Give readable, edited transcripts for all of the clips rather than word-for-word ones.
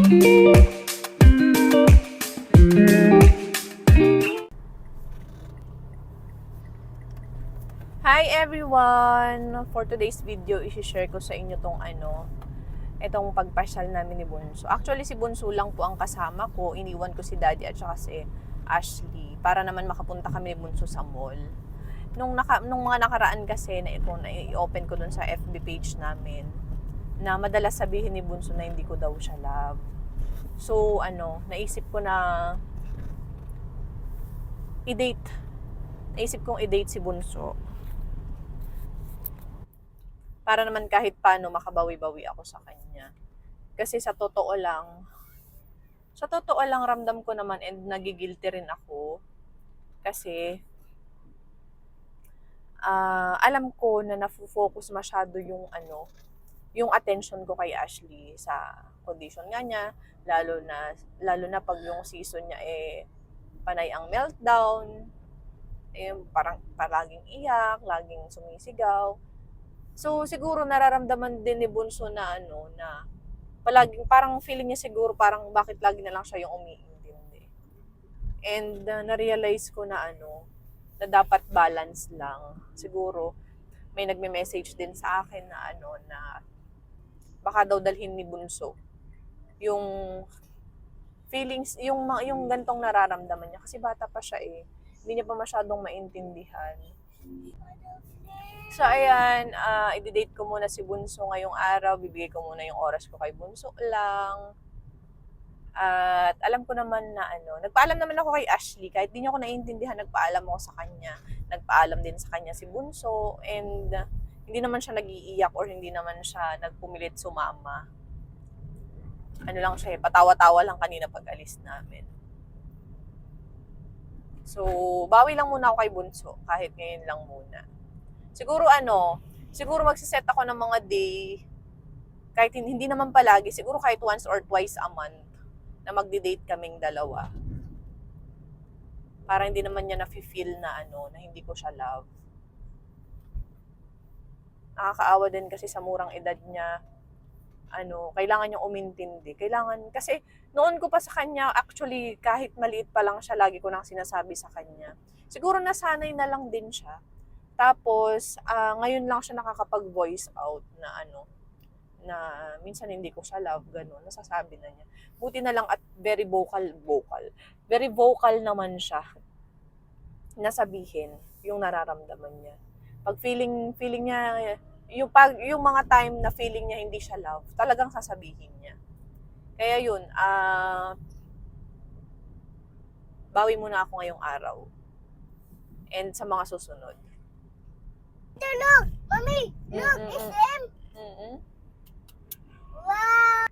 Hi everyone! For today's video, i-share ko sa inyo itong pagpasyal namin ni Bunso. Actually, si Bunso lang po ang kasama ko. Iniwan ko si Daddy at saka si Ashley para naman makapunta kami ni Bunso sa mall. Nung mga nakaraan kasi na i-open ko dun sa FB page namin na madalas sabihin ni Bunso na hindi ko daw siya love. So, naisip ko na Naisip kong i-date si Bunso. Para naman kahit paano makabawi-bawi ako sa kanya. Kasi sa totoo lang ramdam ko naman and nagigilty rin ako. Kasi alam ko na nafo-focus masyado yung attention ko kay Ashley sa condition nga niya, lalo na pag yung season niya panay ang meltdown, parang palaging iyak, laging sumisigaw. So, siguro nararamdaman din ni Bunso na na palaging parang feeling niya siguro parang bakit lagi na lang siya yung umiintindi. And na-realize ko na na dapat balance lang. Siguro may nagme-message din sa akin na na baka daw dalhin ni Bunso yung feelings, yung gantong nararamdaman niya kasi bata pa siya Hindi niya pa masyadong maintindihan. So, ayan, i-date ko muna si Bunso ngayong araw. Bibigay ko muna yung oras ko kay Bunso lang. At alam ko naman na nagpaalam naman ako kay Ashley. Kahit di niya ako naiintindihan, nagpaalam ako sa kanya. Nagpaalam din sa kanya si Bunso. And hindi naman siya nag-iiyak or hindi naman siya nagpumilit sumama. Lang siya, patawa-tawa lang kanina pag alis namin. So, bawi lang muna ako kay Bunso. Kahit ngayon lang muna. Siguro magsiset ako ng mga day, kahit hindi naman palagi, siguro kahit once or twice a month, na magdi-date kaming dalawa. Para hindi naman niya na-feel na na hindi ko siya love. Nakakaawa din kasi sa murang edad niya, kailangan niyang umintindi. Kasi noon ko pa sa kanya, actually, kahit maliit pa lang siya, lagi ko nang sinasabi sa kanya. Siguro nasanay na lang din siya. Tapos, ngayon lang siya nakakapag-voice out na na minsan hindi ko siya love, gano'n, nasasabi na niya. Buti na lang at very vocal naman siya na sabihin yung nararamdaman niya. Pag feeling niya, yung mga time na feeling niya hindi siya love, talagang sasabihin niya. Kaya yun, bawi muna ako ngayong araw. And sa mga susunod. Look! Mommy! Look! It's him! Wow!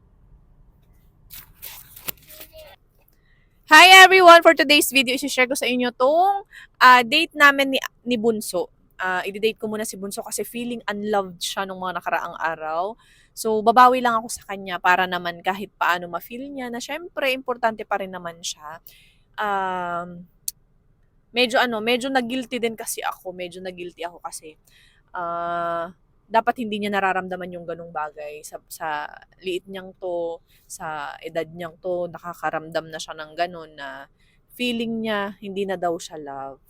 Hi everyone! For today's video, i-share ko sa inyo tong date namin ni Bunso. I-date ko muna si Bunso kasi feeling unloved siya nung mga nakaraang araw. So, babawi lang ako sa kanya para naman kahit paano ma-feel niya na syempre, importante pa rin naman siya. Medyo nag-guilty din kasi ako. Kasi dapat hindi niya nararamdaman yung ganung bagay. Sa liit niyang to, sa edad niyang to, nakakaramdam na siya ng ganun na feeling niya hindi na daw siya love.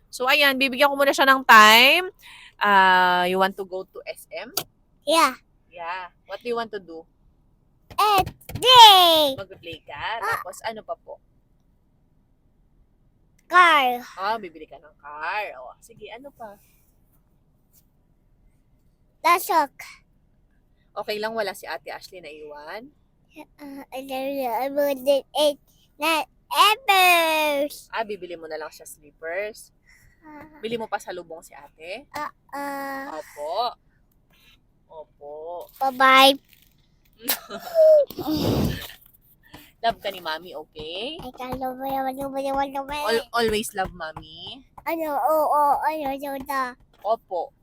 So, ayan, bibigyan ko muna siya ng time. You want to go to SM? Yeah. Yeah. What do you want to do? It's day! Mag-play ka? Tapos, ano pa po? Car. Bibili ka ng car. Sige, ano pa? Lasok. Okay lang wala si Ate Ashley na iwan? I don't know. It's not ever. Bibili mo na lang siya slippers. Bili mo pa salubong si ate? Opo. Bye-bye. Love ka ni Mami, okay? I can't love you. Always love Mami? Opo.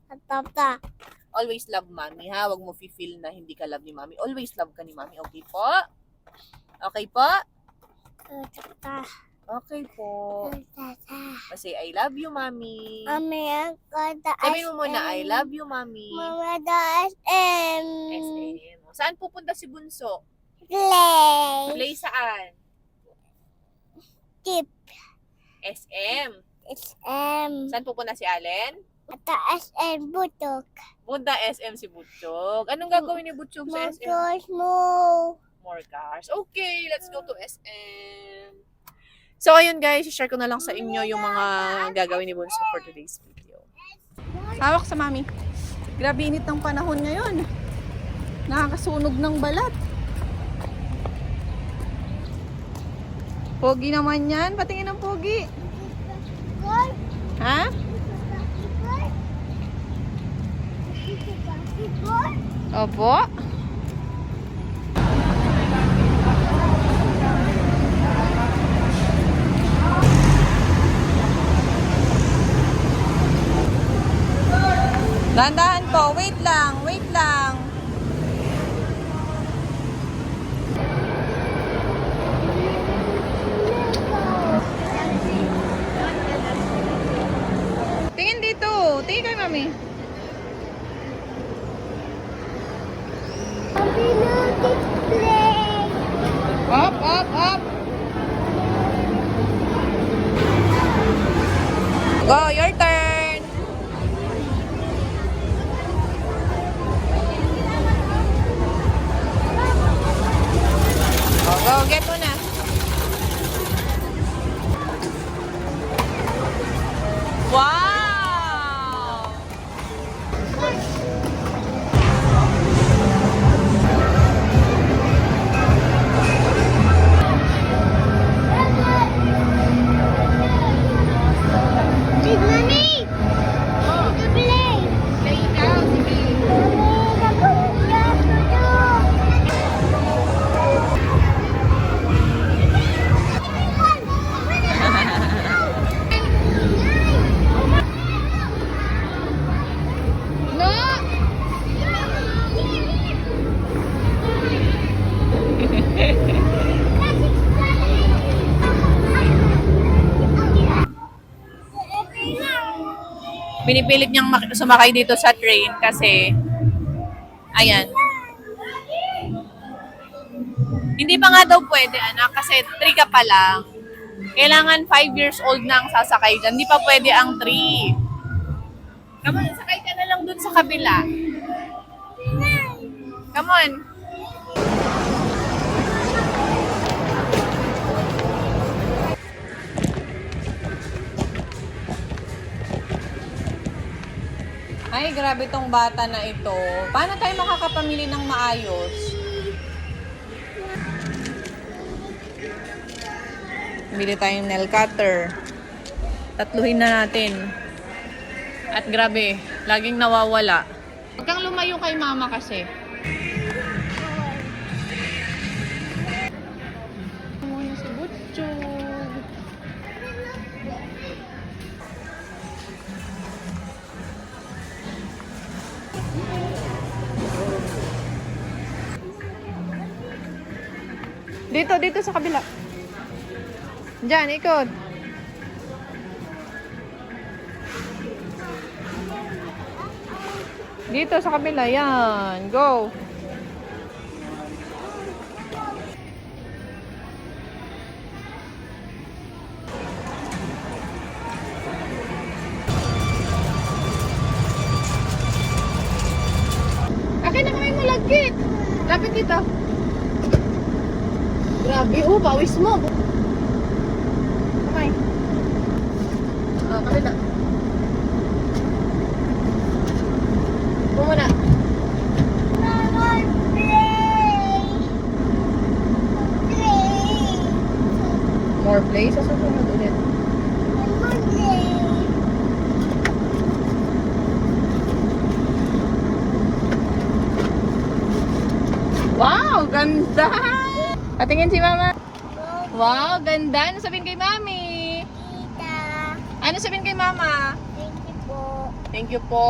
Always love Mami, ha? Huwag mo feel na hindi ka love ni Mami. Always love ka ni Mami, okay po? Okay po? Okay po. Kasi I love you, Mami. Sabihin mo muna, I love you, Mami. Mama, the SM. SM. Saan pupunta si Bunso? Play. Play saan? Tip. SM. SM. Saan pupunta si Allen? Mataas and butok. Punta SM si Butchog. Anong gagawin ni Butchog sa SM? Motors mo. More cars. Okay, let's go to SM. So, ayun guys, share ko na lang sa inyo yung mga gagawin ni Bunso for today's video. Hawak sa mami. Grabe init ng panahon ngayon. Nakakasunog ng balat. Pogi naman yan. Patingin ng pogi. Ha? Opo. Dahan-dahan po. Wait lang. Wait lang. Tingin dito. Tingin kay mami. Up, up, up. Go, your turn. Go, get mo na. Wow! Big Mommy! Oh, To play! play ikaw, sige. No! Pinipilit niyang sumakay dito sa train kasi ayan. Hindi pa nga daw pwede, anak, kasi 3 ka pa lang. Kailangan 5 years old na ang sasakay dyan. Hindi pa pwede ang 3. Come on, sakay ka na lang dun sa kabila. Come on. Ay, grabe tong bata na ito. Paano tayo makakapamili ng maayos? Bili tayong nail cutter. Tatluhin na natin. At grabe, laging nawawala. Huwag kang lumayo kay mama kasi. Muna si Butchog. Dito sa kabila. Diyan, ikot. Dito sa kabila, yan. Go. Akin na kamay mo lagkit. Lapit dito. Grabe, pawis mo. Kamay. Kabila. Muna. More play sa susunod ulit. Wow, ganda! Patingin si mama. Wow, ganda. Ano sabihin kay mami? Tita, Ano sabihin kay mama? thank you po, Thank you po.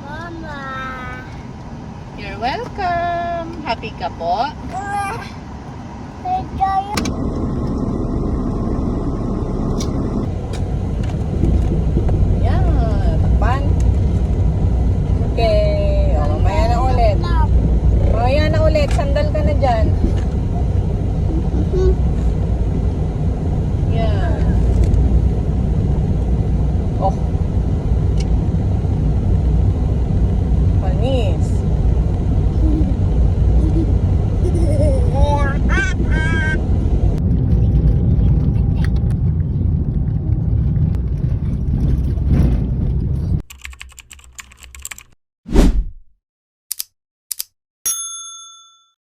Mama. You're welcome. Happy ka po? Thank you. Yan. Takpan. Okay. O, mamaya na ulit. Mamaya na ulit. Sandal ka na dyan. Oh,